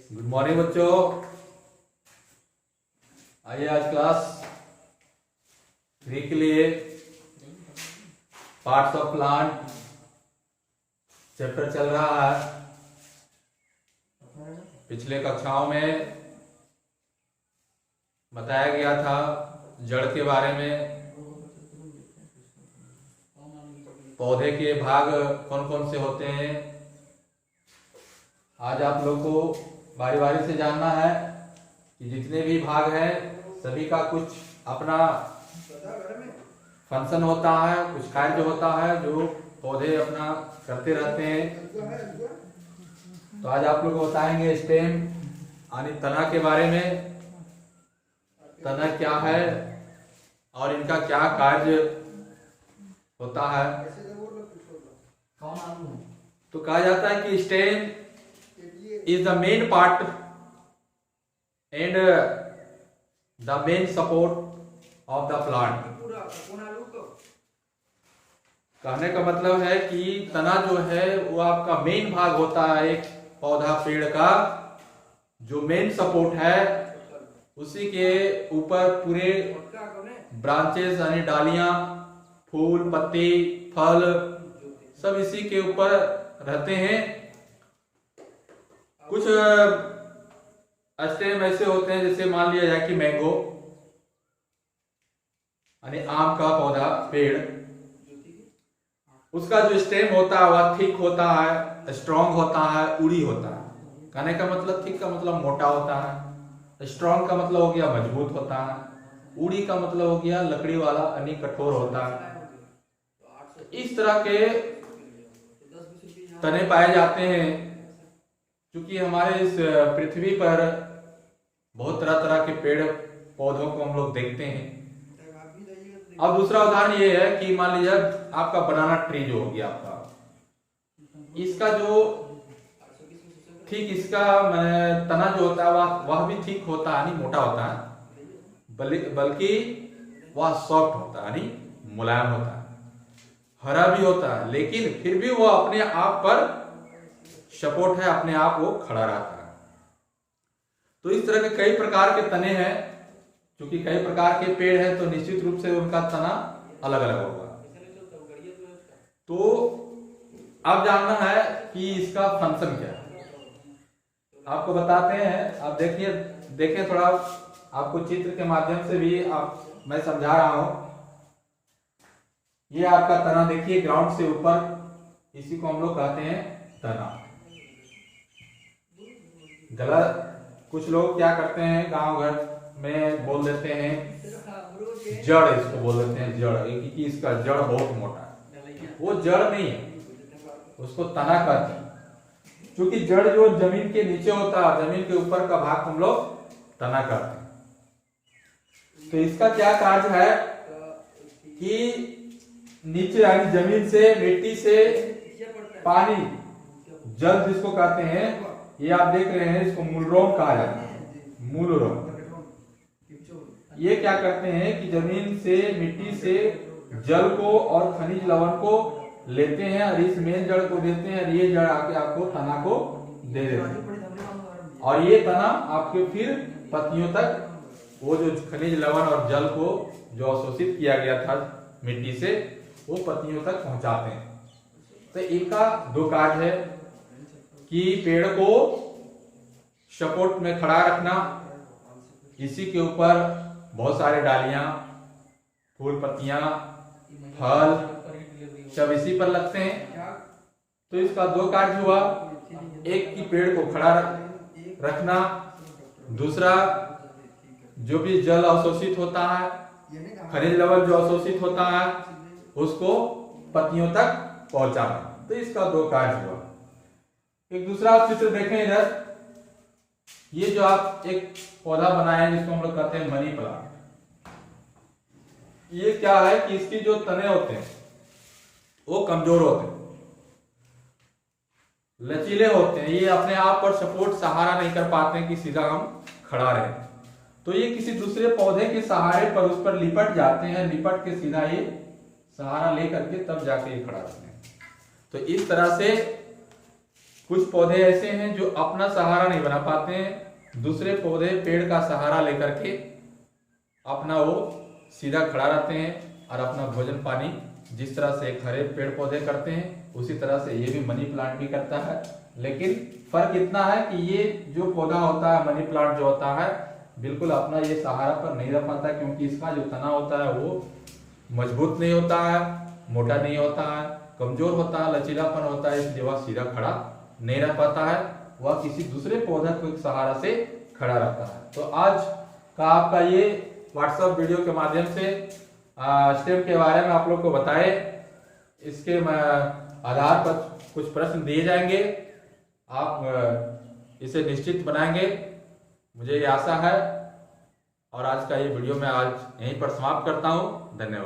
Good morning बच्चों। आइए आज क्लास 3 के लिए पार्ट्स ऑफ प्लांट चैप्टर चल रहा है। पिछले कक्षाओं में बताया गया था जड़ के बारे में, पौधे के भाग कौन कौन से होते हैं। आज आप लोग को बारी बारी से जानना है कि जितने भी भाग हैं सभी का कुछ अपना फंक्शन होता है, कुछ कार्य होता है जो पौधे अपना करते रहते हैं। तो आज आप लोग को बताएंगे स्टेम यानी तना के बारे में। तना क्या है और इनका क्या कार्य होता है। तो कहा जाता है कि stem is the main part and the main support of the plant। कहने का मतलब है कि तना जो है वो आपका मेन भाग होता है एक पौधा पेड़ का, जो मेन सपोर्ट है उसी के ऊपर पूरे ब्रांचेस यानी डालियां, फूल, पत्ती, फल सब इसी के ऊपर रहते हैं। कुछ स्टेम ऐसे होते हैं जैसे मान लिया जाए कि मैंगो यानी आम का पौधा पेड़, उसका जो स्टेम होता है वह थिक होता है, स्ट्रॉन्ग होता है, उड़ी होता है। कहने का मतलब थिक का मतलब मोटा होता है, स्ट्रॉन्ग का मतलब हो गया मजबूत होता है, उड़ी का मतलब हो गया लकड़ी वाला यानी कठोर होता है। इस तरह के तने पाए जाते हैं क्योंकि हमारे इस पृथ्वी पर बहुत तरह तरह के पेड़ पौधों को हम लोग देखते हैं। अब दूसरा उदाहरण ये है कि मान लीजिए आपका बनाना ट्री जो हो गया आपका, इसका जो ठीक इसका तना जो होता है वह भी ठीक होता है, नहीं मोटा होता है, बल्कि वह सॉफ्ट होता है यानी मुलायम होता है, हरा भी होता है, लेकिन फिर भी वह अपने आप पर सपोर्ट है, अपने आप वो खड़ा रहता है। तो इस तरह के कई प्रकार के तने हैं। क्योंकि कई प्रकार के पेड़ हैं तो निश्चित रूप से उनका तना अलग अलग होगा। तो अब जानना है कि इसका फंक्शन क्या है, आपको बताते हैं। आप देखिए थोड़ा आपको चित्र के माध्यम से भी मैं समझा रहा हूं। ये आपका तना देखिए ग्राउंड से ऊपर, इसी को हम लोग कहते हैं तना। गलत कुछ लोग क्या करते हैं गांव घर में बोल देते हैं जड़, इसको बोल देते हैं जड़, क्योंकि इसका जड़ बहुत मोटा है। वो जड़ नहीं है, उसको तना कहते हैं। क्योंकि जड़ जो जमीन के नीचे होता है, जमीन के ऊपर का भाग हम लोग तना कहते हैं। तो इसका क्या कार्य है कि नीचे यानी जमीन से, मिट्टी से पानी, जल जिसको कहते हैं, ये आप देख रहे हैं, इसको मूलरोम कहा जाता है। मूलरोम ये क्या करते हैं कि जमीन से, मिट्टी से जल को और खनिज लवण को लेते हैं और इस मेन जड़ को देते हैं, और ये जड़ आके आपको तना को दे देते हैं। और ये तना आपके फिर पत्तियों तक वो जो खनिज लवण और जल को जो अवशोषित किया गया था मिट्टी से, वो पत्तियों तक पहुंचाते हैं। तो इनका दो कार्य है कि पेड़ को सपोर्ट में खड़ा रखना, इसी के ऊपर बहुत सारे डालियां, फूल, पत्तियां, फल सब इसी पर लगते हैं। तो इसका दो कार्य हुआ, एक की पेड़ को खड़ा रखना, दूसरा जो भी जल अवशोषित होता है, खनिज लवण जो अवशोषित होता है, उसको पत्तियों तक पहुंचाना। तो इसका दो कार्य हुआ। एक दूसरा चित्र देखें इधर, ये जो आप एक पौधा बनाए जिसको हम लोग कहते हैं मनी प्लांट। ये क्या है कि इसकी जो तने होते हैं वो कमजोर होते हैं, लचीले होते हैं, ये अपने आप पर सपोर्ट सहारा नहीं कर पाते हैं कि सीधा हम खड़ा रहे। तो ये किसी दूसरे पौधे के सहारे पर उस पर लिपट जाते हैं, लिपट के सीधा ये सहारा लेकर के तब जाके ये खड़ा रहते हैं। तो इस तरह से कुछ पौधे ऐसे हैं जो अपना सहारा नहीं बना पाते हैं, दूसरे पौधे पेड़ का सहारा लेकर के अपना वो सीधा खड़ा रहते हैं और अपना भोजन पानी जिस तरह से हरे पेड़ पौधे करते हैं उसी तरह से ये भी मनी प्लांट भी करता है। लेकिन फर्क इतना है कि ये जो पौधा होता है, मनी प्लांट जो होता है, बिल्कुल अपना ये सहारा पर नहीं रह पाता, क्योंकि इसका जो तना होता है वो मजबूत नहीं होता है, मोटा नहीं होता है, कमजोर होता है, लचीलापन होता है, इसलिए वह सीधा खड़ा नहीं रह पाता है, वह किसी दूसरे पौधे के सहारा से खड़ा रहता है। तो आज का आपका ये व्हाट्सएप वीडियो के माध्यम से स्टेम के बारे में आप लोग को बताए, इसके आधार पर कुछ प्रश्न दिए जाएंगे, आप इसे निश्चित बनाएंगे, मुझे ये आशा है। और आज का ये वीडियो मैं आज यहीं पर समाप्त करता हूँ। धन्यवाद।